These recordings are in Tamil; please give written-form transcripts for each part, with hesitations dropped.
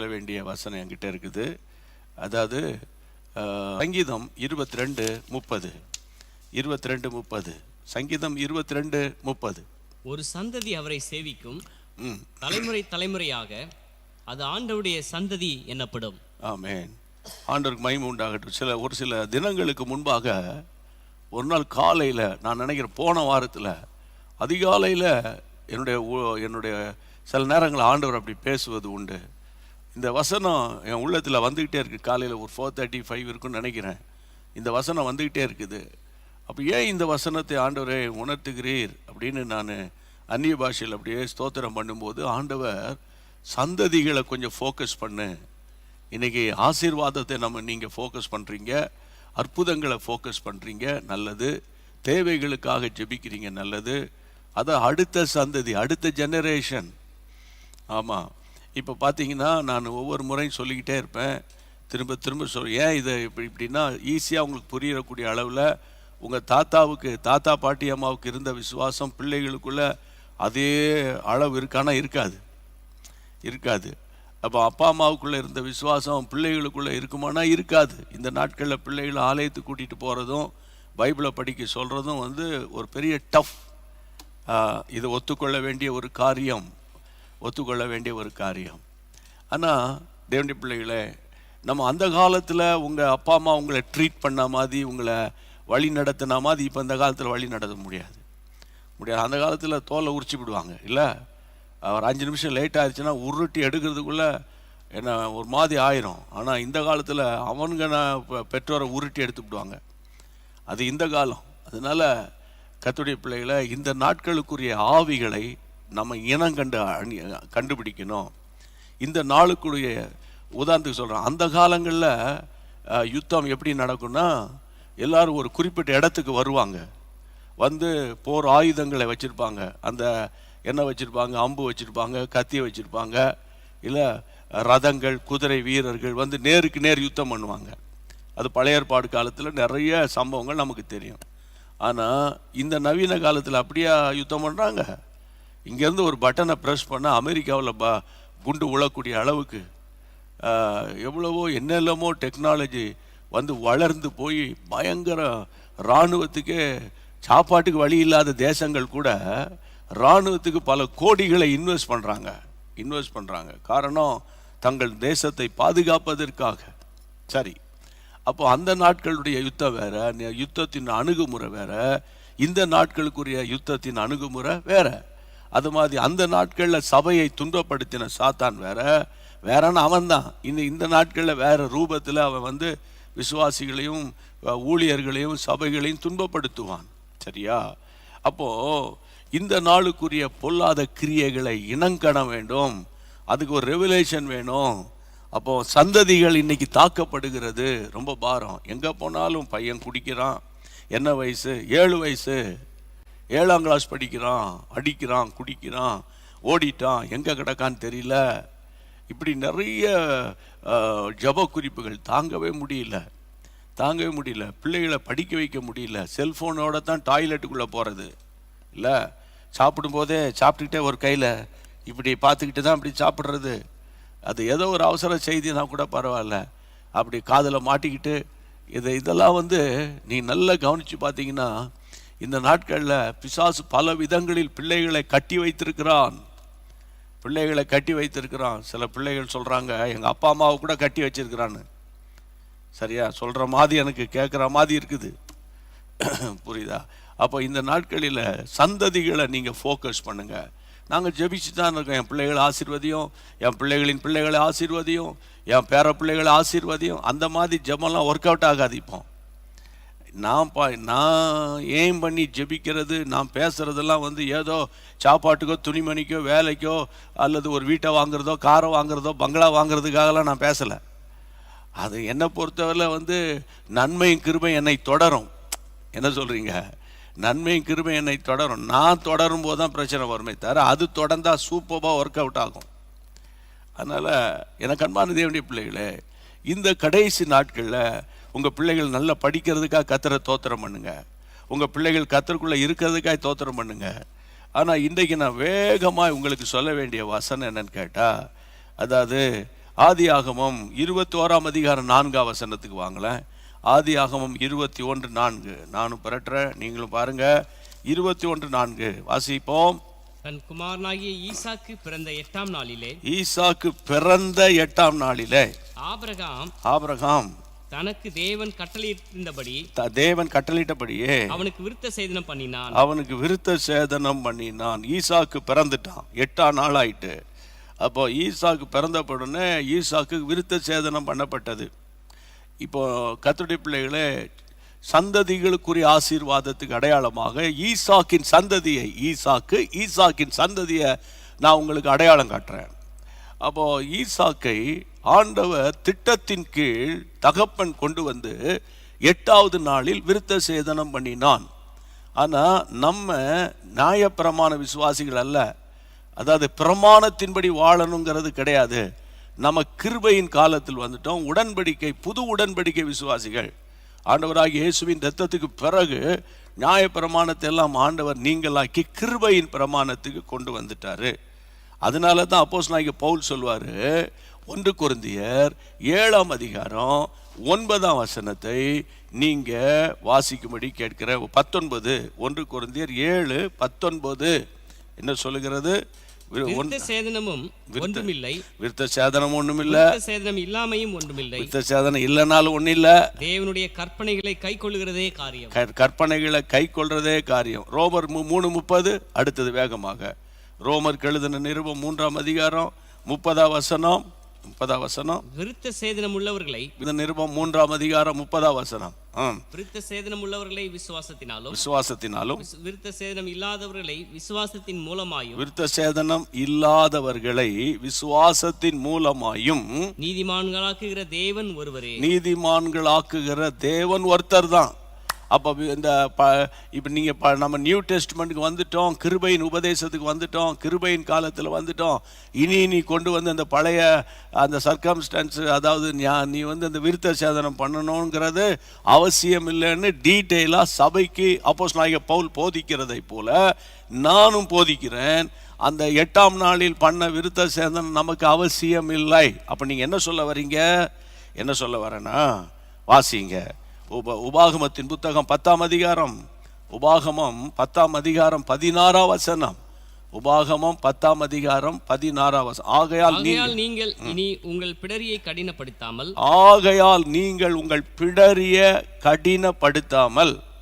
சொல்ல வேண்டிய வசனம் என்கிட்ட இருக்குது. அதாவது சங்கீதம் 22:30. 22:30. சங்கீதம் 22:30. ஒரு சந்ததி அவரை சேவிக்கும், தலைமுறை தலைமுறையாக அது ஆண்டவருடைய சந்ததி என்னப்படும். ஆமென். ஆண்டவருக்கு மகிமை உண்டாகட்டும். ஒரு சில தினங்களுக்கு முன்பாக ஒரு நாள் காலையில், நான் நினைக்கிறேன் போன வாரத்தில் அதிகாலையில் என்னுடைய சில நேரங்கள் ஆண்டவர் அப்படி பேசுவது உண்டு. இந்த வசனம் என் உள்ளத்தில் வந்துக்கிட்டே இருக்குது. காலையில் ஒரு 4:35 இருக்குன்னு நினைக்கிறேன். இந்த வசனம் வந்துக்கிட்டே இருக்குது. அப்போ ஏன் இந்த வசனத்தை ஆண்டவரை உணர்த்துகிறீர் அப்படின்னு நான் அந்நிய பாஷையில் அப்படியே ஸ்தோத்திரம் பண்ணும்போது, ஆண்டவர் சந்ததிகளை கொஞ்சம் ஃபோக்கஸ் பண்ணு. இன்றைக்கி ஆசீர்வாதத்தை நீங்கள் ஃபோக்கஸ் பண்ணுறீங்க, அற்புதங்களை ஃபோக்கஸ் பண்ணுறீங்க, நல்லது. தேவைகளுக்காக ஜெபிக்கிறீங்க, நல்லது. அதை அடுத்த சந்ததி, அடுத்த ஜெனரேஷன். ஆமாம், இப்போ பார்த்தீங்கன்னா நான் ஒவ்வொரு முறையும் சொல்லிக்கிட்டே இருப்பேன், திரும்ப திரும்ப ஏன் இதை இப்படின்னா ஈஸியாக உங்களுக்கு புரியக்கூடிய அளவில் உங்கள் தாத்தா பாட்டி அம்மாவுக்கு இருந்த விசுவாசம் பிள்ளைகளுக்குள்ள அதே அளவு இருக்கானா? இருக்காது. அப்போ அப்பா அம்மாவுக்குள்ளே இருந்த விசுவாசம் பிள்ளைகளுக்குள்ளே இருக்குமானா? இருக்காது. இந்த நாட்களில் பிள்ளைகளை ஆலயத்துக்கு கூட்டிகிட்டு போகிறதும் பைபிளை படிக்க சொல்கிறதும் ஒரு பெரிய டஃப். இதை ஒத்துக்கொள்ள வேண்டிய ஒரு காரியம். ஆனால் தேவனுடைய பிள்ளைகளே, நம்ம அந்த காலத்தில் உங்கள் அப்பா அம்மா உங்களை ட்ரீட் பண்ண மாதிரி, உங்களை வழி நடத்தின மாதிரி இப்போ இந்த காலத்தில் வழி நடத்த முடியாது. அந்த காலத்தில் தோலை உரிச்சு விடுவாங்க இல்லை? ஒரு 5 நிமிஷம் லேட் ஆயிடுச்சுன்னா உருட்டி எடுக்கிறதுக்குள்ளே என்ன ஒரு மாதிரி ஆயிரும். ஆனால் இந்த காலத்தில் பெற்றோரை உருட்டி எடுத்து விடுவாங்க. அது இந்த காலம். அதனால் கர்த்தருடைய பிள்ளைகளை, இந்த நாட்களுக்குரிய ஆவிகளை நம்ம கண்டுபிடிக்கணும். இந்த நாளுக்குரிய உதாரணத்துக்கு சொல்கிறோம். அந்த காலங்களில் யுத்தம் எப்படி நடக்கும்னா, எல்லாரும் ஒரு குறிப்பிட்ட இடத்துக்கு வருவாங்க, போர் ஆயுதங்களை வச்சுருப்பாங்க. அந்த என்ன வச்சுருப்பாங்க? அம்பு வச்சுருப்பாங்க, கத்தியை வச்சுருப்பாங்க, இல்லை ரதங்கள், குதிரை வீரர்கள் நேருக்கு நேர் யுத்தம் பண்ணுவாங்க. அது பழைய ஏற்பாடு காலத்தில் நிறைய சம்பவங்கள் நமக்கு தெரியும். ஆனால் இந்த நவீன காலத்தில் அப்படியே யுத்தம் பண்ணுறாங்க. இங்கேருந்து ஒரு பட்டனை ப்ரெஸ் பண்ணால் அமெரிக்காவில் குண்டு உழக்கூடிய அளவுக்கு எவ்வளவோ என்னெல்லாமோ டெக்னாலஜி வளர்ந்து போய் பயங்கர இராணுவத்துக்கே சாப்பாட்டுக்கு வழி இல்லாத தேசங்கள் கூட இராணுவத்துக்கு பல கோடிகளை இன்வெஸ்ட் பண்ணுறாங்க. காரணம், தங்கள் தேசத்தை பாதுகாப்பதற்காக. சரி, அப்போ அந்த நாட்களுடைய யுத்தம் வேற, யுத்தத்தின் அணுகுமுறை வேற, இந்த நாட்களுக்குரிய யுத்தத்தின் அணுகுமுறை வேற. அது மாதிரி அந்த நாட்களில் சபையை துன்பப்படுத்தின சாத்தான் வேறன்னு அவன்தான் இந்த நாட்களில் வேற ரூபத்தில் அவன் விசுவாசிகளையும் ஊழியர்களையும் சபைகளையும் துன்பப்படுத்துவான். சரியா? அப்போது இந்த நாளுக்குரிய பொல்லாத கிரியைகளை இனங்கண வேண்டும். அதுக்கு ஒரு ரெவலேஷன் வேணும். அப்போது சந்ததிகள் இன்னைக்கு தாக்கப்படுகிறது. ரொம்ப பாரம். எங்கே போனாலும் பையன் குடிக்கிறான். என்ன வயசு? 7 வயசு, 7ஆம் கிளாஸ் படிக்கிறான், அடிக்கிறான், குடிக்கிறான், ஓடிட்டான், எங்கே கிடக்கான்னு தெரியல. இப்படி நிறைய ஜப குறிப்புகள். தாங்கவே முடியல. பிள்ளைகளை படிக்க வைக்க முடியல. செல்ஃபோனோட தான் டாய்லெட்டுக்குள்ளே போகிறது இல்லை? சாப்பிடும்போதே சாப்பிட்டுக்கிட்டே ஒரு கையில் இப்படி பார்த்துக்கிட்டு தான் இப்படி சாப்பிட்றது. அது ஏதோ ஒரு அவசர செய்தினா கூட பரவாயில்ல, அப்படி காதில் மாட்டிக்கிட்டு இதெல்லாம் நீ நல்லா கவனித்து பார்த்தீங்கன்னா, இந்த நாட்களில் பிசாசு பல விதங்களில் பிள்ளைகளை கட்டி வைத்திருக்கிறான். சில பிள்ளைகள் சொல்கிறாங்க, எங்கள் அப்பா அம்மாவை கூட கட்டி வச்சிருக்கிறான்னு. சரியா? சொல்கிற மாதிரி எனக்கு கேட்குற மாதிரி இருக்குது. புரியுதா? அப்போ இந்த நாட்களில் சந்ததிகளை நீங்கள் ஃபோக்கஸ் பண்ணுங்கள். நாங்கள் ஜெபிச்சு தான் இருக்கோம். என் பிள்ளைகளை ஆசீர்வதியும், என் பிள்ளைகளின் பிள்ளைகளை ஆசீர்வதியும், என் பேர பிள்ளைகளை ஆசீர்வதியும். அந்த மாதிரி ஜெபம்லாம் ஒர்க் அவுட் ஆகாது. இப்போ நான் ஏம் பண்ணி ஜெபிக்கிறது, நான் பேசுகிறதெல்லாம் ஏதோ சாப்பாட்டுக்கோ துணிமணிக்கோ வேலைக்கோ அல்லது ஒரு வீட்டை வாங்குறதோ காரை வாங்குறதோ பங்களா வாங்குறதுக்காகலாம் நான் பேசலை. அது என்னை பொறுத்தவரை நன்மையும் கிருபை என்னை தொடரும். என்ன சொல்கிறீங்க? நன்மையும் கிருபை என்னை தொடரும். நான் தொடரும் போது தான் பிரச்சனை வருமே தவிர, அது தொடர்ந்தா சூப்பராக ஒர்க் அவுட் ஆகும். அதனால் எனக்கு அன்பான தேவனுடைய பிள்ளைகளே, இந்த கடைசி நாட்களில் உங்கள் பிள்ளைகள் நல்லா படிக்கிறதுக்காக கர்த்தரை தோத்திரம் பண்ணுங்க. உங்கள் பிள்ளைகள் கர்த்தருக்குள்ளே இருக்கிறதுக்காக தோத்திரம் பண்ணுங்க. ஆனால் இன்றைக்கு நான் வேகமாக உங்களுக்கு சொல்ல வேண்டிய வசனம் என்னன்னு கேட்டால், அதாவது ஆதியாகமம் 21ஆம் அதிகாரம் 4ஆம் வசனத்துக்கு வாங்களேன். ஆதியாகமம் 21:4. நானும் பரட்டுறேன், நீங்களும் பாருங்க. 21:4 வாசிப்போம். தன் குமாரனாகிய ஈசாக்கு பிறந்த 8ஆம் நாளிலே, ஈசாக்கு பிறந்த 8ஆம் நாளிலே ஆபிரகாம் தனக்கு தேவன் கட்டளையிட்டபடி தேவன் கட்டளையிட்டபடியே அவனுக்கு விருத்த சேதனம் பண்ணினான். ஈசாக்கு பிறந்துட்டான், 8ஆம் நாள் ஆயிட்டு. அப்போ ஈசாக்கு பிறந்தப்படுனே ஈசாக்கு விருத்த சேதனம் பண்ணப்பட்டது. இப்போ கர்த்தருடைய பிள்ளைகளே, சந்ததிகளுக்குரிய ஆசீர்வாதத்துக்கு அடையாளமாக ஈசாக்கின் சந்ததியை நான் உங்களுக்கு அடையாளம் காட்டுறேன். அப்போ ஈசாக்கை ஆண்டவர் திட்டத்தின் கீழ் தகப்பன் கொண்டு வந்து 8ஆவது நாளில் விருத்த சேதனம் பண்ணினான். ஆனால் நம்ம நியாயப்பிரமாண விசுவாசிகள் அல்ல, அதாவது பிரமாணத்தின்படி வாழணுங்கிறது கிடையாது. நம்ம கிருபையின் காலத்தில் வந்துட்டோம். புது உடன்படிக்கை விசுவாசிகள். ஆண்டவராகிய இயேசுவின் இரத்தத்துக்கு பிறகு நியாயப்பிரமாணத்தை எல்லாம் ஆண்டவர் நீங்களாக்கி கிருபையின் பிரமாணத்துக்கு கொண்டு வந்துட்டாரு. அதனால தான் அப்போஸ்தலனாகிய பவுல் சொல்வாரு, 1 கொரிந்தியர் 7ஆம் அதிகாரம் 9ஆம் வசனத்தை நீங்க வாசிக்கும்படி கேட்கிற 19. 1 கொரிந்தியர் 7:19 என்ன சொல்லுகிறது? விருத்த சேதனம் ஒன்றுமில்லை, விருத்த சேதனம் இல்லாமையும் ஒன்றுமில்லை, விருத்த சேதனம் இல்லைனாலும் ஒன்றும் இல்லை, தேவனுடைய கற்பனைகளை கை கொள்ளுகிறதே காரியம். கற்பனைகளை கை கொள்றதே காரியம். ரோமர் 3:30. அடுத்தது வேகமாக ரோமருக்கு எழுதின நிருபம் 3ஆம் அதிகாரம் 30ஆம் வசனம். விருத்த சேதனம் உள்ளவர்களை, இந்த நிருபம் 3ஆம் அதிகாரம் 30ஆம் வசனம். விருத்த சேதனம் உள்ளவர்களை விசுவாசத்தினாலும், விருத்த சேதனம் இல்லாதவர்களை விசுவாசத்தின் மூலமாயும் நீதிமான்களாக்குகிற தேவன் ஒருத்தர் தான். அப்போ இப்போ நீங்கள் நம்ம நியூ டெஸ்ட்மெண்ட்டுக்கு வந்துட்டோம், கிருபையின் உபதேசத்துக்கு வந்துட்டோம், கிருபையின் காலத்தில் வந்துட்டோம். இனி கொண்டு வந்து அந்த பழைய அந்த சர்க்கம்ஸ்டன்ஸ், அதாவது நீ அந்த விருத்த சேதனம் பண்ணணுங்கிறது அவசியம் இல்லைன்னு டீட்டெயிலாக சபைக்கு அப்போஸ்தலனாகிய பவுல் போதிக்கிறதை போல நானும் போதிக்கிறேன். அந்த 8ஆம் நாளில் பண்ண விருத்த சேதனம் நமக்கு அவசியம் இல்லை. அப்போ நீங்கள் என்ன சொல்ல வரேன்னா வாசிங்க. உபாகமத்தின் புத்தகம் 10ஆம் அதிகாரம், உபாகமம் 10ஆம் அதிகாரம் 16ஆம் வசனம். உபாகமம் 10ஆம் அதிகாரம் 16ஆம் வசனம். ஆகையால் நீங்கள் இனி உங்கள் பிடரியை கடினப்படுத்தாமல்,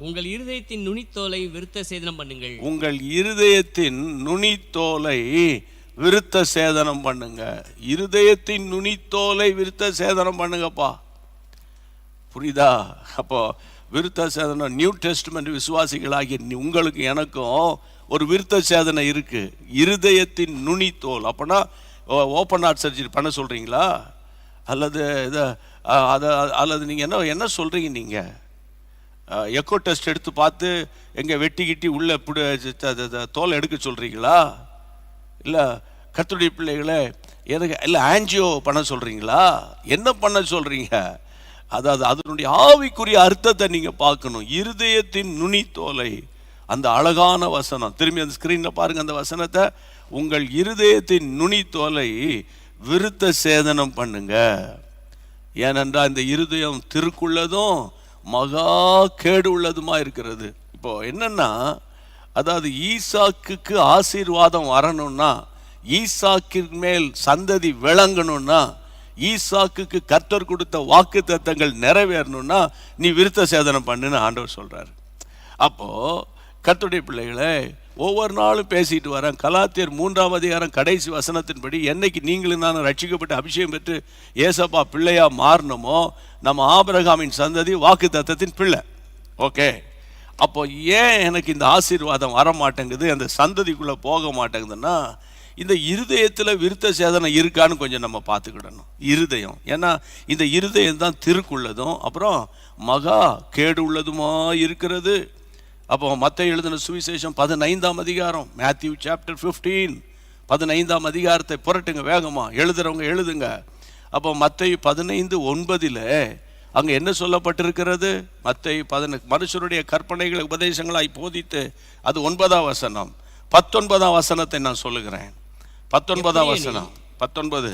உங்கள் இருதயத்தின் நுனித்தோலை விருத்த சேதனம் பண்ணுங்கள். உங்கள் இருதயத்தின் நுனித்தோலை விருத்த சேதனம் பண்ணுங்க. இருதயத்தின் நுனித்தோலை விருத்த சேதனம் பண்ணுங்கப்பா. புரியுதா? அப்போ விருத்த சேதனம் நியூ டெஸ்ட்மெண்ட் விசுவாசிகளாகிய உங்களுக்கு எனக்கும் ஒரு விருத்த சேதனை இருக்கு. இருதயத்தின் நுனித்தோல். அப்போனா ஓப்பன் ஹார்ட் சர்ஜரி பண்ண சொல்றீங்களா? அல்லது நீங்க என்ன சொல்றீங்க? நீங்க எக்கோ டெஸ்ட் எடுத்து பார்த்து எங்க வெட்டி உள்ள தோலை எடுக்க சொல்றீங்களா? இல்லை கர்த்தருடைய பிள்ளைகளே, இல்லை ஆன்ஜியோ பண்ண சொல்றீங்களா? என்ன பண்ண சொல்றீங்க? அதாவது அதனுடைய ஆவிக்குரிய அர்த்தத்தை நீங்க பார்க்கணும். இருதயத்தின் நுனித்தோலை, அந்த அழகான வசனம். திரும்பி அந்த ஸ்கிரீன்ல பாருங்க அந்த வசனத்தை. உங்கள் இருதயத்தின் நுனித்தோலை விருத்த சேதனம் பண்ணுங்க. ஏனென்றால் இந்த இருதயம் திருக்குள்ளதும் மகா கேடு உள்ளதுமா இருக்கிறது. இப்போ என்னன்னா, அதாவது ஈசாக்குக்கு ஆசீர்வாதம் வரணும்னா, ஈசாக்கின் மேல் சந்ததி விளங்கணும்னா, ஈசாக்குக்கு கர்த்தர் கொடுத்த வாக்கு தத்தங்கள் நிறைவேறணும்னா நீ விருத்த சேதனம் பண்ணுன்னு ஆண்டவர் சொல்றாரு. அப்போ கர்த்தருடைய பிள்ளைகளே, ஒவ்வொரு நாளும் பேசிட்டு வரேன். கலாத்தியர் 3ஆம் அதிகாரம் கடைசி வசனத்தின்படி என்னைக்கு நீங்களும் நான் ரட்சிக்கப்பட்டு அபிஷேகம் பெற்று ஏசப்பா பிள்ளையா மாறணுமோ, நம்ம ஆபிரகாமின் சந்ததி வாக்கு தத்தத்தின் பிள்ளை. ஓகே, அப்போ ஏன் எனக்கு இந்த ஆசீர்வாதம் வர மாட்டேங்குது, அந்த சந்ததிக்குள்ள போக மாட்டேங்குதுன்னா, இந்த இருதயத்தில் விருத்த சேதனம் இருக்கான்னு கொஞ்சம் நம்ம பார்த்துக்கிடணும். இருதயம், ஏன்னா இந்த இருதயம் தான் திருக்குள்ளதும் அப்புறம் மகா கேடு உள்ளதுமா இருக்கிறது. அப்போ மத்தேயு எழுதின சுவிசேஷம் 15ஆம் அதிகாரம், மேத்யூ சாப்டர் 15, 15ஆம் அதிகாரத்தை புரட்டுங்க வேகமா, எழுதுறவங்க எழுதுங்க. அப்போ மத்தேயு 15:9 அங்கே என்ன சொல்லப்பட்டிருக்கிறது? மத்தேயு 15 மனுஷருடைய கற்பனைகளை உபதேசங்களாய் போதித்து, அது 9ஆம் வசனம். 19ஆம் வசனத்தை நான் சொல்லுகிறேன். 19ஆம் வசனம் 19.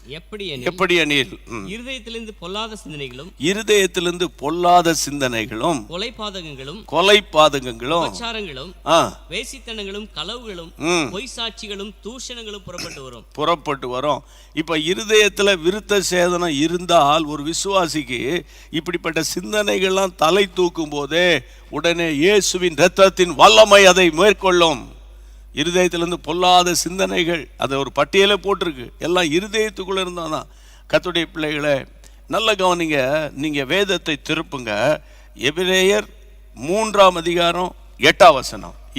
எப்படி எனில் இருதயத்திலிருந்து பொல்லாத சிந்தனைகளும் இருதயத்திலிருந்து பொல்லாத சிந்தனைகளும் கொலைபாதகங்களும் விபச்சாரங்களும் வேசித்தனங்களும் களவுகளும் பொய் சாட்சிகளும் தூஷணங்களும் புறப்பட்டு வரும். இப்ப இருதயத்துல விருத்த சேதனம் இருந்தால் ஒரு விசுவாசிக்கு இப்படிப்பட்ட சிந்தனைகள்லாம் தலை தூக்கும் போதே உடனே இயேசுவின் இரத்தத்தின் வல்லமை அதை மேற்கொள்ளும். இருதயத்திலிருந்து பொல்லாத சிந்தனைகள், அதை ஒரு பட்டியலே போட்டிருக்கு, எல்லாம் இருதயத்துக்குள்ள இருந்தாதான். கர்த்தருடைய பிள்ளைகளை நல்ல கவனிங்க, நீங்க வேதத்தை திருப்புங்க. எபிரேயர் 3:8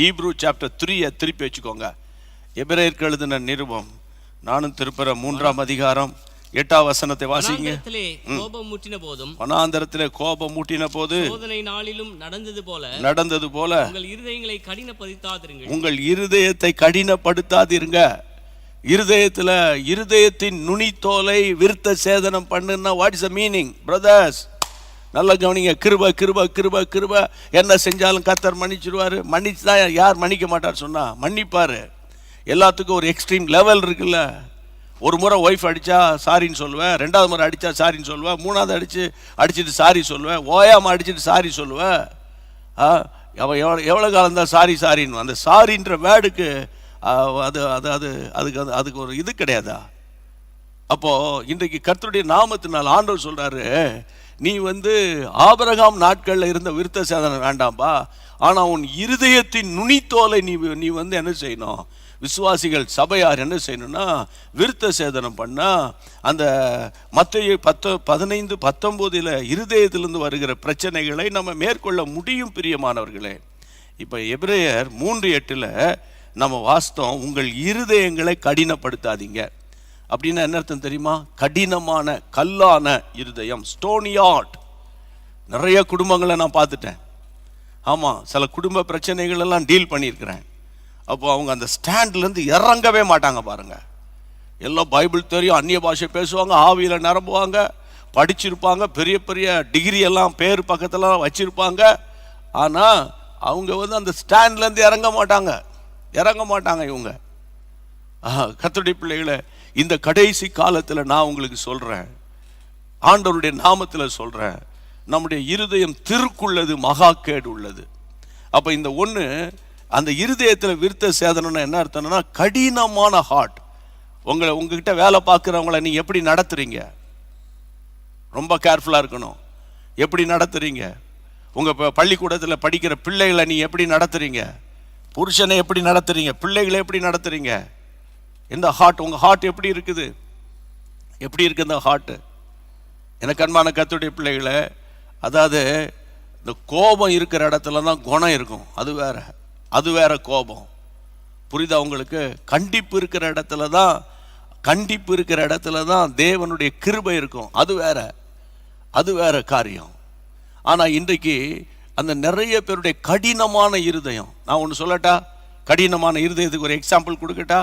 ஈப்ரூ சாப்டர் 3 திருப்பி வச்சுக்கோங்க. எபிரேயருக்கு எழுதின நிருபம், நானும் திருப்புற 3:8 வாசிங்க. வனாந்தரத்திலே கோபம் மூட்டின போது சோதனை நாளிலும் நடந்தது போல உங்கள் இருதயத்தை கடினப்படுத்தாதிருங்க. இருதயத்தின் நுனித்தோலை விருத்த சேதனம் பண்ணுன்னா what is the meaning brothers? நல்ல கவனிங்க. கிருப கிருப கிருப கிருப என்ன செஞ்சாலும் கர்த்தர் மன்னிச்சிருவாரு. மன்னிச்சுதான் யார் மன்னிக்க மாட்டார் சொன்னா? மன்னிப்பாரு. எல்லாத்துக்கும் ஒரு எக்ஸ்ட்ரீம் லெவல் இருக்குல்ல. ஒரு முறை ஒய்ஃப் அடித்தா சாரின்னு சொல்லுவேன், 2வது முறை அடித்தா சாரின்னு சொல்லுவேன், 3வது அடிச்சுட்டு சாரி சொல்லுவேன், ஓயாமல் அடிச்சுட்டு சாரி சொல்லுவேன். அவன் எவ்வளோ காலம் தான் சாரின்னு அந்த சாரின்ற வேர்டுக்கு அதுக்கு ஒரு இது கிடையாதா? அப்போது இன்றைக்கு கர்த்தருடைய நாமத்தினால் ஆண்டவர் சொல்கிறாரு, நீ ஆபிரகாம் நாட்களில் இருந்த விருத்த சேதனம் வேண்டாம்பா, ஆனால் உன் இருதயத்தின் நுனித்தோலை நீ என்ன செய்யணும்? விசுவாசிகள் சபையார் என்ன செய்யணும்னா விருத்த சேதனம் பண்ணா அந்த மத்தேயு 15:19 இருதயத்திலிருந்து வருகிற பிரச்சனைகளை நம்ம மேற்கொள்ள முடியும். பிரியமானவர்களே, இப்போ எபிரேயர் 3:8 நம்ம வாஸ்தவம், உங்கள் இருதயங்களை கடினப்படுத்தாதீங்க. அப்படின்னா என்ன அர்த்தம் தெரியுமா? கடினமான கல்லான இருதயம், ஸ்டோனி ஹார்ட். நிறைய குடும்பங்களை நான் பார்த்துட்டேன். ஆமாம், சில குடும்ப பிரச்சனைகள் எல்லாம் டீல் பண்ணியிருக்கிறேன். அப்போ அவங்க அந்த ஸ்டாண்ட்லேருந்து இறங்கவே மாட்டாங்க பாருங்க. எல்லாம் பைபிள் தெரியும், அந்நிய பாஷை பேசுவாங்க, ஆவியில் நிரம்புவாங்க, படிச்சிருப்பாங்க, பெரிய பெரிய டிகிரி எல்லாம் பேர் பக்கத்தில் வச்சிருப்பாங்க. ஆனால் அவங்க அந்த ஸ்டாண்ட்லேருந்து இறங்க மாட்டாங்க இவங்க. கர்த்தருடைய பிள்ளைகளை, இந்த கடைசி காலத்தில் நான் உங்களுக்கு சொல்கிறேன், ஆண்டவருடைய நாமத்தில் சொல்கிறேன், நம்முடைய இருதயம் திருக்குள்ளது, மகா கேடு உள்ளது. அப்போ இந்த ஒன்று, அந்த இருதயத்தில் விருத்த சேதனம்னா என்ன அர்த்தம்னா கடினமான ஹார்ட். உங்ககிட்ட வேலை பார்க்குறவங்கள நீ எப்படி நடத்துறீங்க? ரொம்ப கேர்ஃபுல்லாக இருக்கணும். எப்படி நடத்துறீங்க? உங்கள் பள்ளிக்கூடத்தில் படிக்கிற பிள்ளைகளை நீ எப்படி நடத்துறீங்க? புருஷனை எப்படி நடத்துறீங்க? பிள்ளைகளை எப்படி நடத்துறீங்க? எந்த ஹார்ட்? உங்கள் ஹார்ட் எப்படி இருக்குது? எப்படி இருக்குது இந்த ஹார்ட்டு? எனக்கு அன்பான கர்த்தருடைய பிள்ளைகளை, அதாவது இந்த கோபம் இருக்கிற இடத்துல தான் குணம் இருக்கும். அது வேற கோபம். புரியுதா உங்களுக்கு? கண்டிப்பு இருக்கிற இடத்துல தான் தேவனுடைய கிருபை இருக்கும். அது வேற காரியம். ஆனால் இன்றைக்கு அந்த நிறைய பேருடைய கடினமான இருதயம், நான் ஒன்று சொல்லட்டா, கடினமான இருதயத்துக்கு ஒரு எக்ஸாம்பிள் கொடுக்கட்டா?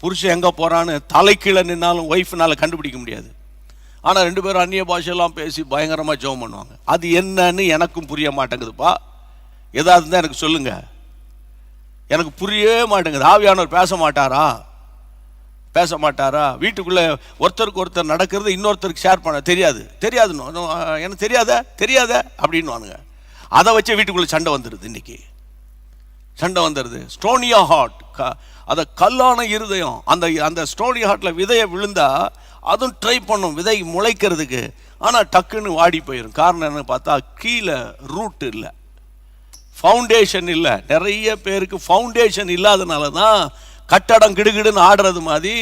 புருஷன் எங்கே போகிறான்னு தலைக்கீழே நின்னாலும் ஒய்ஃப்னால கண்டுபிடிக்க முடியாது. ஆனால் 2 பேரும் அந்நிய பாஷையெல்லாம் பேசி பயங்கரமாக ஜெபம் பண்ணுவாங்க. அது என்னன்னு எனக்கும் புரிய மாட்டேங்குதுப்பா. ஏதாவது இருந்தால் எனக்கு சொல்லுங்க. எனக்கு புரியவே மாட்டேங்குது. ஆவியானவர் பேச மாட்டாரா? வீட்டுக்குள்ளே ஒருத்தருக்கு ஒருத்தர் நடக்கிறது இன்னொருத்தருக்கு ஷேர் பண்ண தெரியாது. எனக்கு தெரியாத அப்படின்னு வானுங்க. அதை வச்சு வீட்டுக்குள்ளே சண்டை வந்துடுது. ஸ்டோனியா ஹார்ட், அதை கல்லான இருதயம். அந்த ஸ்டோனி ஹார்ட்டில் விதையை விழுந்தா அதுவும் ட்ரை பண்ணும் விதை முளைக்கிறதுக்கு. ஆனால் டக்குன்னு வாடி போயிடும். காரணம் என்னன்னு பார்த்தா, கீழே ரூட் இல்லை, ஃபவுண்டேஷன் இல்லை. நிறைய பேருக்கு ஃபவுண்டேஷன் இல்லாதனால தான் கட்டடம் கிடுகிடுன்னு ஆடுறது மாதிரி.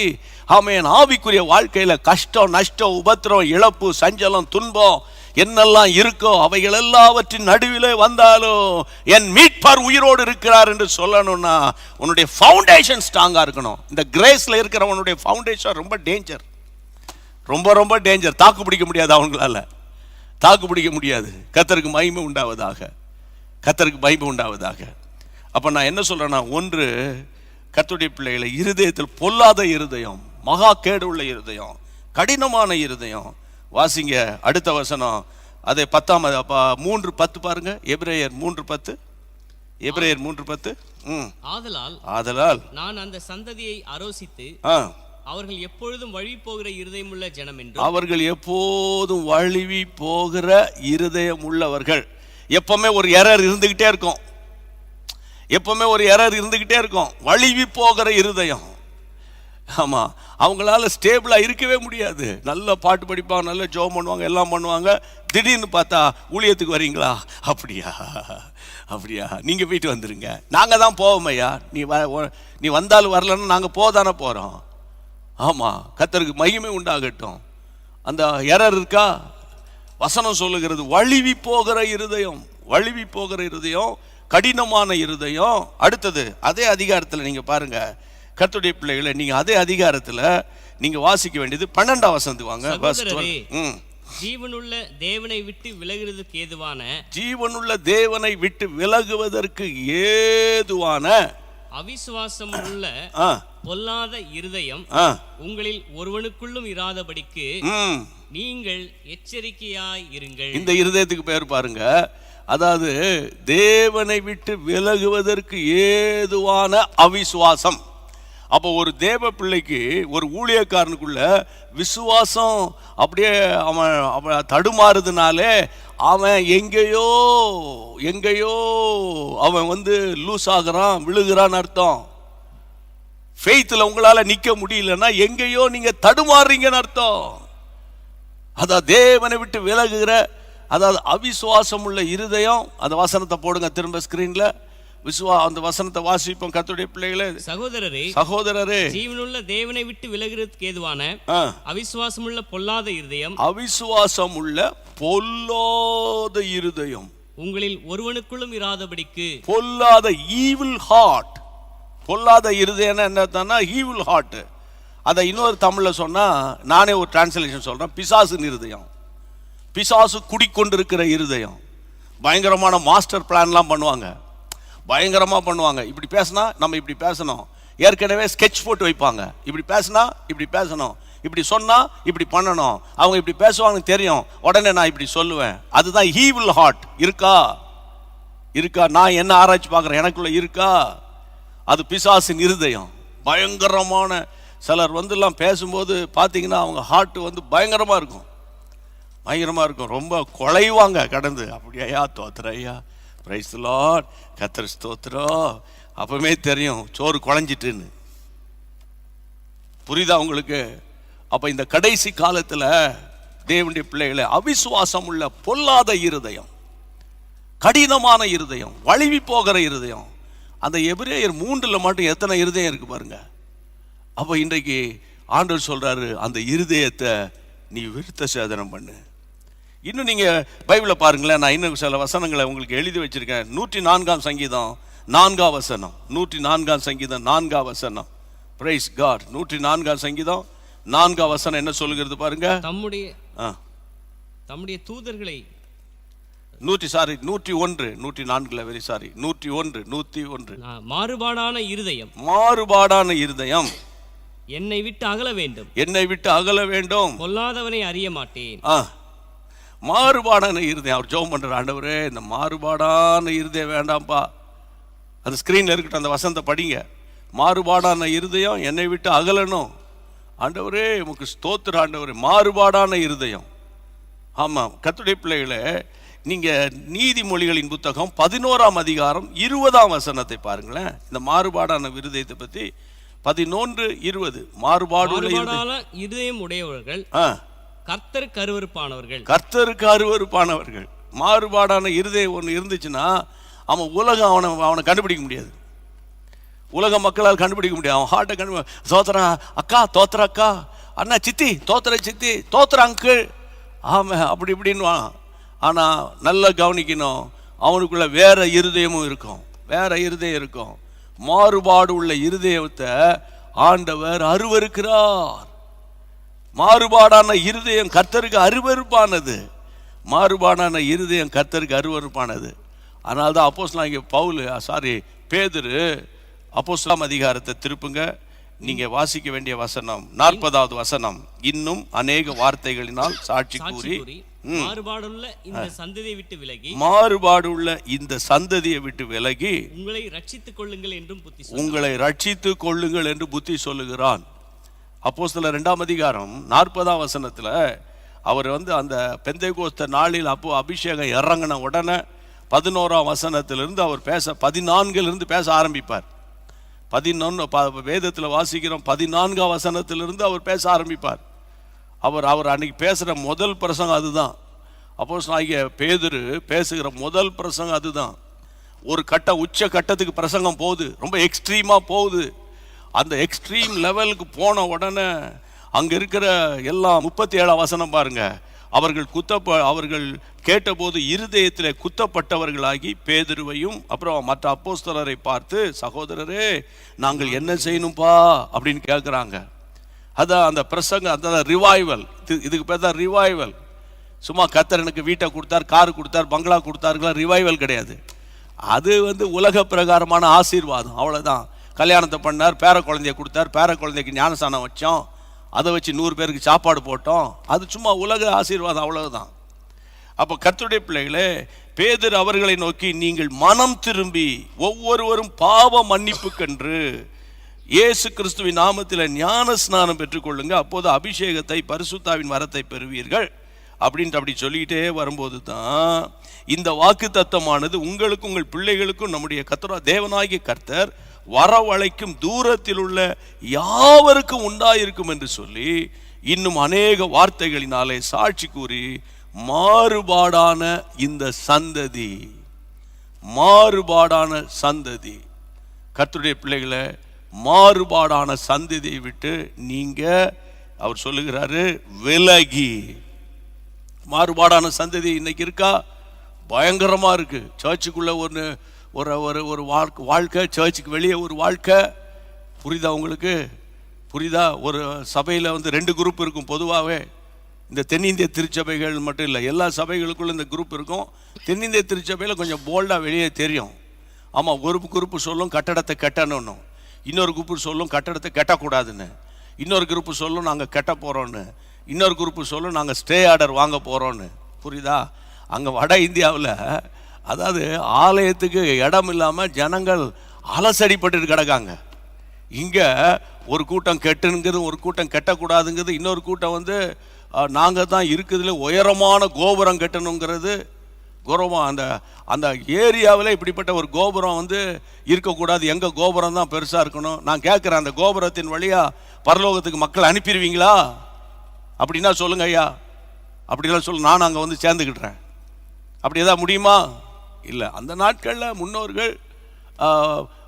ஆமென். ஆவிக்குரிய வாழ்க்கையில் கஷ்டம், நஷ்டம், உபத்திரம், இழப்பு, சஞ்சலம், துன்பம் என்னெல்லாம் இருக்கோ அவைகள் எல்லாவற்றின் நடுவிலே வந்தாலும் என் மீட்பர் உயிரோடு இருக்கிறார் என்று சொல்லணும்னா உன்னுடைய ஃபவுண்டேஷன் ஸ்ட்ராங்காக இருக்கணும். இந்த கிரேஸில் இருக்கிறவனுடைய ஃபவுண்டேஷன் ரொம்ப டேஞ்சர், ரொம்ப டேஞ்சர். தாக்கு பிடிக்க முடியாது, அவங்களால தாக்கு பிடிக்க முடியாது. கர்த்தருக்கு மகிமை உண்டாவதாக. அப்போ நான் என்ன சொல்கிறேன்னா, ஒன்று, கர்த்தருடைய பிள்ளைகளை இருதயத்தில் பொல்லாத இருதயம், மகா கேடு உள்ள இருதயம், கடினமான இருதயம். வாசிங்க அடுத்த வசனம், அதை 3:10 பாருங்க. எபிரேயர் 3:10. ஆதலால் ஆதலால் நான் அந்த சந்ததியை அரோசித்து அவர்கள் எப்பொழுதும் வழி போகிற இருதயம் உள்ள ஜனம் என்றும். அவர்கள் எப்போதும் வழுவி போகிற இருதயம் உள்ளவர்கள். எப்பவுமே ஒரு எரர் இருந்துகிட்டே இருக்கும், எப்பவுமே ஒரு எரர் இருந்துகிட்டே இருக்கும். வழுவி போகிற இருதயம். ஆமா, அவங்களால ஸ்டேபிளா இருக்கவே முடியாது. நல்ல பாட்டு படிப்பாங்க, நல்ல ஜெபம் பண்ணுவாங்க, எல்லாம் பண்ணுவாங்க. திடீர்னு பார்த்தா ஊழியத்துக்கு வரீங்களா? அப்படியா அப்படியா, நீங்க போயிட்டு வந்துருங்க, நாங்க தான் போவோம் ஐயா, நீ வந்தாலும் வரலன்னு நாங்க போதானே போறோம். ஆமா, கர்த்தருக்கு மகிமை உண்டாகட்டும். அந்த எரர் இருக்கா? வசனம் சொல்லுகிறது வழுவி போகிற இருதயம், வழுவி போகிற இருதயம், கடினமான இருதயம். அடுத்தது அதே அதிகாரத்தில் நீங்க பாருங்க கர்த்தருடைய பிள்ளைகளை, நீங்க அதே அதிகாரத்தில் நீங்க வாசிக்க வேண்டியது 12ஆம் வசனத்துக்கு வாங்க. ஜீவனுள்ள தேவனை விட்டு விலகுவதற்கு ஏதுவான, ஜீவனுள்ள தேவனை விட்டு விலகுவதற்கு ஏதுவான அவிசுவாசம் உள்ள பொல்லாத இருதயம் உங்களில் ஒருவனுக்குள்ளும் இராதபடிக்கு நீங்கள் எச்சரிக்கையாய் இருங்கள். இந்த இருதயத்துக்கு பேர் பாருங்க, அதாவது தேவனை விட்டு விலகுவதற்கு ஏதுவான அவிசுவாசம். அப்போ ஒரு தேவ பிள்ளைக்கு, ஒரு ஊழியக்காரனுக்குள்ள விசுவாசம் அப்படியே அவன் தடுமாறுதுனாலே அவன் எங்கேயோ அவன் லூஸ் ஆகுறான், விழுகிறான்னு அர்த்தம். ஃபெய்த்தில் உங்களால நிக்க முடியலன்னா எங்கேயோ நீங்க தடுமாறுறீங்கன்னு அர்த்தம். அதான் தேவனை விட்டு விலகுகிற, அதாவது அவிசுவாசம் உள்ள இருதயம். அந்த வசனத்தை போடுங்க திரும்ப ஸ்கிரீன்ல. அந்த வசனத்தை வாசிப்போம் கர்த்தருடைய பிள்ளைகளே. சகோதரரே, ஜீவனுள்ள தேவனை விட்டு விலகுறதுக்கு ஏதுவான அவிசுவாசம் உள்ள பொல்லாத இருதயம், அவிசுவாசம் உள்ள பொல்லாத இருதயம் உங்களில் ஒருவனுக்குள்ளும் இராதபடிக்கு. பொல்லாத ஈவில் ஹார்ட். பொல்லாத இருதயம் என்னன்னா ஈவில் ஹார்ட். அதை இன்னொரு தமிழ்ல சொன்னா, நானே ஒரு டிரான்ஸ்லேஷன் சொல்றேன், பிசாசு இருதயம். பிசாசு குடிக்கொண்டிருக்கிற இருதயம். பயங்கரமான மாஸ்டர் பிளான்லாம் பண்ணுவாங்க, பயங்கரமா பண்ணுவாங்க. இப்படி பேசினா நம்ம இப்படி பேசணும், ஏற்கனவே ஸ்கெட்ச் போட்டு வைப்பாங்க. இப்படி பேசினா இப்படி பேசணும், இப்படி சொன்னா இப்படி பண்ணணும். அவங்க இப்படி பேசுவாங்கன்னு தெரியும், உடனே நான் இப்படி சொல்லுவேன். அதுதான் ஈவில் ஹார்ட். இருக்கா? நான் என்ன ஆராய்ச்சி பார்க்குறேன், எனக்குள்ள இருக்கா? அது பிசாசின் இருதயம். பயங்கரமான சிலர் எல்லாம் பேசும்போது பார்த்தீங்கன்னா அவங்க ஹார்ட் பயங்கரமா இருக்கும், பயங்கரமா இருக்கும். ரொம்ப குலைவாங்க கடந்து. அப்படியா, தோத்துற ஐயா, பிரைஸ் தி லார்ட், கர்த்தர் ஸ்தோத்திரம். அப்பவே தெரியும் சோறு குழஞ்சிட்டுன்னு. புரியுதா உங்களுக்கு? அப்ப இந்த கடைசி காலத்துல தேவனுடைய பிள்ளைகளை, அவிசுவாசம் உள்ள பொல்லாத இருதயம், கடினமான இருதயம், வழுவி போகிற இருதயம். அந்த எபிரேயர் 3 மட்டும் எத்தனை இருதயம் இருக்கு பாருங்க. அப்ப இன்றைக்கு ஆண்டவர் சொல்றாரு, அந்த இருதயத்தை நீ விருத்த சேதனம் பண்ணு. இன்னும் நீங்க பைபிளை பாருங்களேன், நான் இன்னும் சில வசனங்களை உங்களுக்கு எழுதி வச்சிருக்கேன். 104ஆம் சங்கீதம் 4ஆம் வசனம். 104ஆம் சங்கீதம் 4ஆம் வசனம். Price God. 104ஆம் சங்கீதம் 4ஆம் வசனம் என்ன சொல்லுகிறது பாருங்க. தம்முடைய தூதர்களை 104 வெரி சாரி 101 மாறுபாடான இருதயம், மாறுபாடான இருதயம் என்னை விட்டு அகல வேண்டும், என்னை விட்டு அகல வேண்டும், பொல்லாதவனை அறிய மாட்டேன். மாறுபாடான இருதயம். அவர் ஜெபம் பண்ற, ஆண்டவரே இந்த மாறுபாடான இருதயம் வேண்டாம்ப்பா. அந்த ஸ்கிரீன்ல இருக்கட்டும், அந்த வசனத்தை படிங்க. மாறுபாடான இருதயம் என்னை விட்டு அகலணும். ஆண்டவரே உமக்கு ஸ்தோத்திரம் ஆண்டவரே. மாறுபாடான இருதயம். ஆமா, கர்த்தருடைய பிள்ளைகளே, நீங்க நீதிமொழிகளின் புத்தகம் 11ஆம் அதிகாரம் 20ஆம் வசனத்தை பாருங்களேன். இந்த மாறுபாடான இருதயத்தை பத்தி 11:20. மாறுபாடுள்ள இருதயம் உடையவர்கள் கர்த்தருக்கு அருவருப்பானவர்கள். கர்த்தருக்கு அருவருப்பானவர்கள். மாறுபாடான இருதயம் ஒன்று இருந்துச்சுன்னா அவன் உலகம் அவனை கண்டுபிடிக்க முடியாது. உலக மக்களால் கண்டுபிடிக்க முடியாது. அவன் ஹார்ட்டை தோத்துறா அக்கா, தோத்துற அக்கா, அண்ணா சித்தி, தோத்துற சித்தி, தோத்துற அங்கிள், ஆமா அப்படி இப்படின்னு. ஆனா நல்லா கவனிக்கணும், அவனுக்குள்ள வேற இருதயமும் இருக்கும், வேற இருதயம் இருக்கும். மாறுபாடு உள்ள இருதயத்தை ஆண்டவர் அருவருக்கிறார். மாறுபாடான இருதயம் கர்த்தருக்கு அருவருப்பானது. மாறுபாடான இருதயம் கர்த்தருக்கு அருவருப்பானது. அதனால்தான் அப்போஸ்தலனாகிய பேதுரு அப்போஸ்தலர் அதிகாரத்தை திருப்புங்க. நீங்க வாசிக்க வேண்டிய வசனம் 40வது வசனம். இன்னும் அநேக வார்த்தைகளினால் சாட்சி கூறி மாறுபாடுள்ள இந்த சந்ததியை விட்டு விலகி, மாறுபாடுள்ள இந்த சந்ததியை விட்டு விலகி உங்களை ரட்சித்துக் கொள்ளுங்கள் என்றும் புத்தி உங்களை ரட்சித்துக் கொள்ளுங்கள் என்று புத்தி சொல்லுகிறான். அப்போஸ்தலர் 2ஆம் அதிகாரம் 40ஆம் வசனத்தில் அவர் வந்து அந்த பெந்தைகோஸ்த நாளில் அப்போ அபிஷேகம் இறங்கின உடனே 11ஆம் வசனத்திலிருந்து அவர் 14 பேச ஆரம்பிப்பார். 11 வேதத்தில் வாசிக்கிறோம், 14ஆம் வசனத்திலிருந்து அவர் பேச ஆரம்பிப்பார். அவர் அன்னைக்கு பேசுகிற முதல் பிரசங்கம் அதுதான். அப்போஸ்தலனாகிய பேதுரு பேசுகிற முதல் பிரசங்கம் அதுதான். ஒரு உச்ச கட்டத்துக்கு பிரசங்கம் போகுது, ரொம்ப எக்ஸ்ட்ரீமாக போகுது. அந்த எக்ஸ்ட்ரீம் லெவலுக்கு போன உடனே அங்கே இருக்கிற எல்லாம் 37ஆம் வசனம் பாருங்க, அவர்கள் கேட்டபோது இருதயத்தில் குத்தப்பட்டவர்களாகி பேதுருவையும் அப்புறம் மற்ற அப்போஸ்தலரை பார்த்து, சகோதரரே நாங்கள் என்ன செய்யணும்பா அப்படின்னு கேட்குறாங்க. அதான் அந்த பிரசங்கம், அந்த ரிவைவல். இதுக்கு பேர் தான் ரிவைவல். சும்மா கர்த்தர் எனக்கு வீட்டை கொடுத்தார், காரு கொடுத்தார், பங்களா கொடுத்தாருங்களா, ரிவைவல் கிடையாது. அது வந்து உலக பிரகாரமான ஆசீர்வாதம், அவ்வளோதான். கல்யாணத்தை பண்ணார், பேர குழந்தைய கொடுத்தார், பேர குழந்தைக்கு ஞானஸ்தானம் வச்சோம், அதை வச்சு 100 பேருக்கு சாப்பாடு போட்டோம், அது சும்மா உலக ஆசீர்வாதம், அவ்வளவுதான். அப்போ கர்த்தருடைய பிள்ளைகளே, பேதுரு அவர்களை நோக்கி, நீங்கள் மனம் திரும்பி ஒவ்வொருவரும் பாவ மன்னிப்புக்கென்று இயேசு கிறிஸ்துவின் நாமத்தில் ஞான ஸ்நானம் பெற்றுக்கொள்ளுங்க, அப்போது அபிஷேகத்தை பரிசுத்தாவின் வரத்தை பெறுவீர்கள் அப்படின்ட்டு அப்படி சொல்லிக்கிட்டே வரும்போது தான் இந்த வாக்கு தத்தமானது உங்களுக்கும் உங்கள் பிள்ளைகளுக்கும் நம்முடைய தேவனாகிய கர்த்தர் வரவழைக்கும் தூரத்தில் உள்ள யாவருக்கும் உண்டாயிருக்கும் என்று சொல்லி இன்னும் அநேக வார்த்தைகளினாலே சாட்சி கூறி, மாறுபாடான இந்த சந்ததி, மாறுபாடான சந்ததி, கர்த்தருடைய பிள்ளைகளை மாறுபாடான சந்ததியை விட்டு நீங்க, அவர் சொல்லுகிறாரு, விலகி. மாறுபாடான சந்ததி இன்னைக்கு இருக்கா? பயங்கரமா இருக்கு. சர்ச்சுக்குள்ள ஒரு வாழ்க்கை, சர்ச்சுக்கு வெளியே ஒரு வாழ்க்கை. புரியுதா உங்களுக்கு? புரியுதா? ஒரு சபையில் வந்து 2 குரூப் இருக்கும் பொதுவாகவே. இந்த தென்னிந்திய திருச்சபைகள் மட்டும் இல்லை, எல்லா சபைகளுக்குள்ள இந்த குரூப் இருக்கும். தென்னிந்திய திருச்சபையில் கொஞ்சம் போல்டாக வெளியே தெரியும். ஆமாம், ஒரு குரூப்பு சொல்லும் கட்டடத்தை கட்டணும்னு, இன்னொரு குரூப்பு சொல்லும் கட்டடத்தை கட்டக்கூடாதுன்னு, இன்னொரு குரூப்பு சொல்லும் நாங்கள் கட்ட போகிறோன்னு, இன்னொரு குரூப்பு சொல்லும் நாங்கள் ஸ்டே ஆர்டர் வாங்க போகிறோன்னு. புரியுதா? அங்கே வட இந்தியாவில் அதாவது ஆலயத்துக்கு இடம் இல்லாமல் ஜனங்கள் அலசடிப்பட்டு கிடக்காங்க. இங்கே ஒரு கூட்டம் கெட்டுங்கிறது, ஒரு கூட்டம் கெட்டக்கூடாதுங்கிறது, இன்னொரு கூட்டம் வந்து நாங்கள் தான் இருக்குதுல உயரமான கோபுரம் கட்டணுங்கிறது. கோபுரம் அந்த ஏரியாவில் இப்படிப்பட்ட ஒரு கோபுரம் வந்து இருக்கக்கூடாது, எங்கள் கோபுரம் தான் பெருசாக இருக்கணும். நான் கேட்குறேன், அந்த கோபுரத்தின் வழியாக பரலோகத்துக்கு மக்கள் அனுப்பிடுவீங்களா? அப்படின்னா சொல்லுங்க ஐயா. அப்படிலாம் சொல்ல, நான் அங்கே வந்து சேர்ந்துக்கிட்டுறேன். அப்படி எதாவது முடியுமா? இல்லை. அந்த நாட்களில் முன்னோர்கள்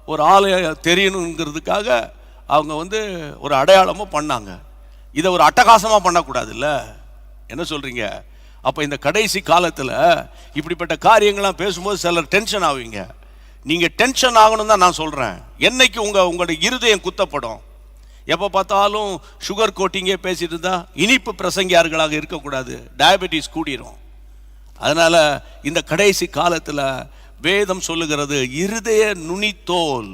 ஒரு ஆலயம் தெரியணுங்கிறதுக்காக அவங்க வந்து ஒரு அடையாளமாக பண்ணாங்க. இதை ஒரு அட்டகாசமாக பண்ணக்கூடாது இல்லை, என்ன சொல்கிறீங்க? அப்போ இந்த கடைசி காலத்தில் இப்படிப்பட்ட காரியங்கள்லாம் பேசும்போது சிலர் டென்ஷன் ஆவீங்க. நீங்கள் டென்ஷன் ஆகணும் தான் நான் சொல்கிறேன். என்னைக்கு உங்களுடைய இருதயம் குத்தப்படும், எப்போ பார்த்தாலும் சுகர் கோட்டிங்கே பேசிட்டு இருந்தா இனிப்பு பிரசங்கியார்களாக இருக்கக்கூடாது, டயபெட்டிஸ் கூடிரும். அதனால இந்த கடைசி காலத்தில் வேதம் சொல்லுகிறது, இருதய நுனித்தோல்,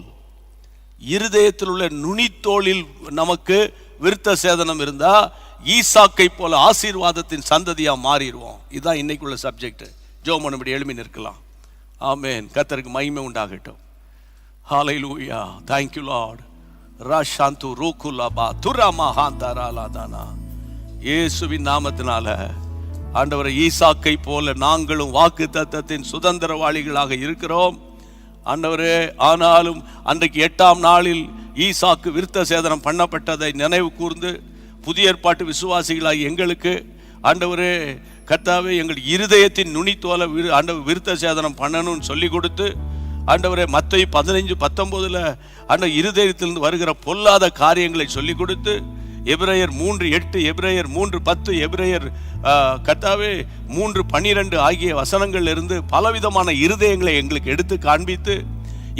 இருதயத்தில் உள்ள நுனித்தோலில் நமக்கு விருத்த சேதனம் இருந்தா ஈசாக்கை போல ஆசீர்வாதத்தின் சந்ததியா மாறிடுவோம். இதுதான் இன்னைக்குள்ள சப்ஜெக்ட். ஜெபம் பண்ணும்படி எழும்பி நிற்கலாம். ஆமென். கர்த்தருக்கு மகிமை உண்டாகட்டும். ஹல்லேலூயா. Thank you Lord. ராஷாந்து ரூகுலபா துரமஹாந்தராலாதானா. இயேசுவின் நாமத்தினால ஆண்டவரை, ஈசாக்கை போல நாங்களும் வாக்கு தத்தத்தின் சுதந்திரவாளிகளாக இருக்கிறோம் ஆண்டவரே. ஆனாலும் அன்றைக்கு 8ஆம் நாளில் ஈசாக்கு விருத்த சேதனம் பண்ணப்பட்டதை நினைவு கூர்ந்து புதிய ஏற்பாட்டு விசுவாசிகளாகி எங்களுக்கு ஆண்டவரே கர்த்தாவே, எங்கள் இருதயத்தின் நுனித்தோலை ஆண்டவர் விருத்த சேதனம் பண்ணணும்னு சொல்லி கொடுத்து ஆண்டவரே, மத்தேயு 15:19 ஆண்டவர் இருதயத்திலிருந்து வருகிற பொல்லாத காரியங்களை சொல்லி கொடுத்து, எபிரேயர் 3:8, எபிரேயர் 3:10, எபிரேயர் கர்த்தாவே 3:12 ஆகிய வசனங்கள் இருந்து பலவிதமான இருதயங்களை எங்களுக்கு எடுத்து காண்பித்து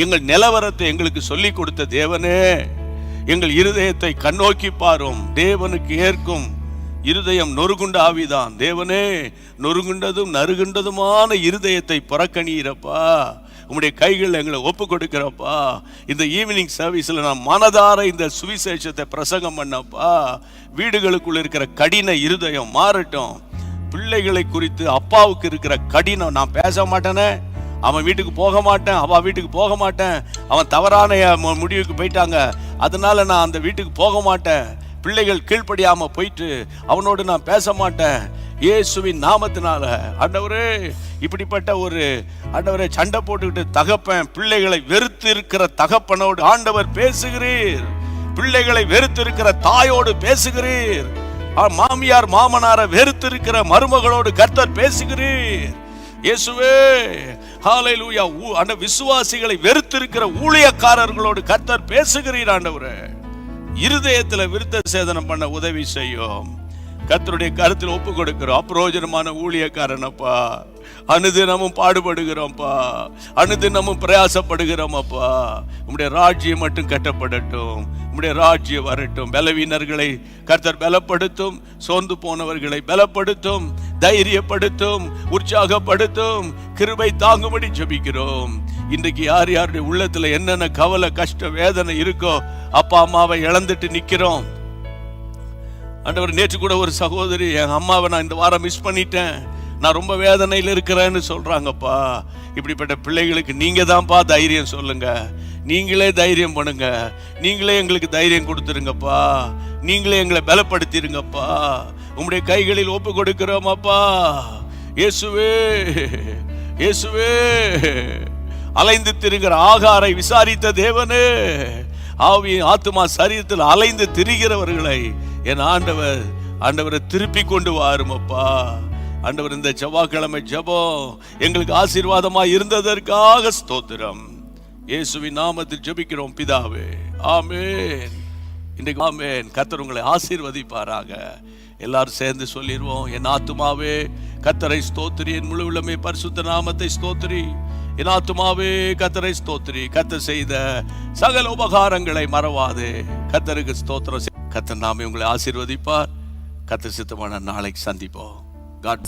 எங்கள் நிலவரத்தை எங்களுக்கு சொல்லி கொடுத்த தேவனே, எங்கள் இருதயத்தை கண்ணோக்கி பாரும். தேவனுக்கு ஏற்கும் இருதயம் நொறுகுண்ட ஆவிதான். தேவனே, நொறுகுண்டதும் நறுகுண்டதுமான இருதயத்தை புறக்கணியிறப்பா. உம்முடைய கைகள் எங்களை ஒப்பு கொடுக்கிறப்பா. இந்த ஈவினிங் சர்வீஸில் நான் மனதார இந்த சுவிசேஷத்தை பிரசங்கம் பண்ணப்பா. வீடுகளுக்குள்ள இருக்கிற கடின இருதயம் மாறட்டும். பிள்ளைகளை குறித்து அப்பாவுக்கு இருக்கிற கடினம், நான் பேச மாட்டேனே, அவன் வீட்டுக்கு போக மாட்டேன், அவ வீட்டுக்கு போக மாட்டேன், அவன் தவறான முடிவுக்கு போயிட்டாங்க, அதனால நான் அந்த வீட்டுக்கு போக மாட்டேன். பிள்ளைகள் கீழ்ப்படியாம போயிட்டு அவனோடு நான் பேச மாட்டேன் இயேசுவின் நாமத்தினால. ஆண்டவரே, இப்படிப்பட்ட ஒரு ஆண்டவரே சண்டை போட்டுக்கிட்டு தகப்பன் பிள்ளைகளை வெறுத்து இருக்கிற தகப்பனோடு ஆண்டவர் பேசுகிறீர். பிள்ளைகளை வெறுத்து இருக்கிற தாயோடு பேசுகிறீர். மாமியார் மாமனாரை வெறுத்து இருக்கிற மருமகளோடு கர்த்தர் பேசுகிறீர். இயேசுவே, ஹல்லேலூயா. அந்த விசுவாசிகளை வெறுத்து இருக்கிற ஊழியக்காரர்களோடு கர்த்தர் பேசுகிறீர். ஆண்டவரே, இருதயத்துல விருத்த சேதனம் பண்ண உதவி செய்யும். கர்த்தருடைய கருத்தில் ஒப்பு கொடுக்கிறோம். அப்பிரோஜனமான ஊழியக்காரனப்பா, அனுதினமும் பாடுபடுகிறோம்ப்பா, அனுதினமும் பிரயாசப்படுகிறோம் அப்பா. உம்முடைய ராஜ்யம் மட்டும் கட்டப்படட்டும், உம்முடைய ராஜ்யம் வரட்டும். பலவீனர்களை கர்த்தர் பலப்படுத்தும், சோர்ந்து போனவர்களை பலப்படுத்தும், தைரியப்படுத்தும், உற்சாகப்படுத்தும், கிருபை தாங்கும்படி ஜெபிக்கிறோம். இன்றைக்கு யார் யாருடைய உள்ளத்துல என்னென்ன கவலை கஷ்ட வேதனை இருக்கோ, அப்பா அம்மாவை இழந்துட்டு நிக்கிறோம். ஆண்டவர், நேற்று கூட ஒரு சகோதரி, என் அம்மாவை நான் இந்த வாரம் மிஸ் பண்ணிட்டேன், நான் ரொம்ப வேதனையில் இருக்கிறேன்னு சொல்றாங்கப்பா. இப்படிப்பட்ட பிள்ளைகளுக்கு நீங்க தான்ப்பா தைரியம் சொல்லுங்க. நீங்களே தைரியம் பண்ணுங்க. நீங்களே எங்களுக்கு தைரியம் கொடுத்துருங்கப்பா. நீங்களே எங்களை பலப்படுத்திருங்கப்பா. உம்முடைய கைகளில் ஒப்பு கொடுக்கிறோம் அப்பா. இயேசுவே, இயேசுவே, அலைந்து திரிகிற ஆகாரை விசாரித்த தேவனே, ஆவி ஆத்துமா சரீரத்தில் அலைந்து திரிகிறவர்களை என் ஆண்டவரை திருப்பி கொண்டு வாருமப்பா. ஆண்டவர், இந்த செவ்வாய்க்கிழமை ஜெபம் எங்களுக்கு ஆசீர்வாதமா இருந்ததற்காக ஸ்தோத்திரம். இயேசுவின் நாமத்தில் ஜெபிக்கிறோம் பிதாவே, ஆமென். இன்றைக்கு ஆமென். கர்த்தர் உங்களை ஆசீர்வதிப்பாராக. எல்லாரும் சேர்ந்து சொல்லிடுவோம். என் ஆத்துமாவே கர்த்தரை ஸ்தோத்திரி, என் முழு உள்ளமே பரிசுத்த நாமத்தை ஸ்தோத்திரி. என் ஆத்துமாவே கர்த்தரை ஸ்தோத்திரி. கர்த்தர் செய்த சகல உபகாரங்களை மறவாதே. கர்த்தருக்கு ஸ்தோத்திரம். கர்த்தர் நாமே உங்களை ஆசீர்வதிப்பார். கர்த்தர் சித்தமான நாளைக்கு சந்திப்போம். God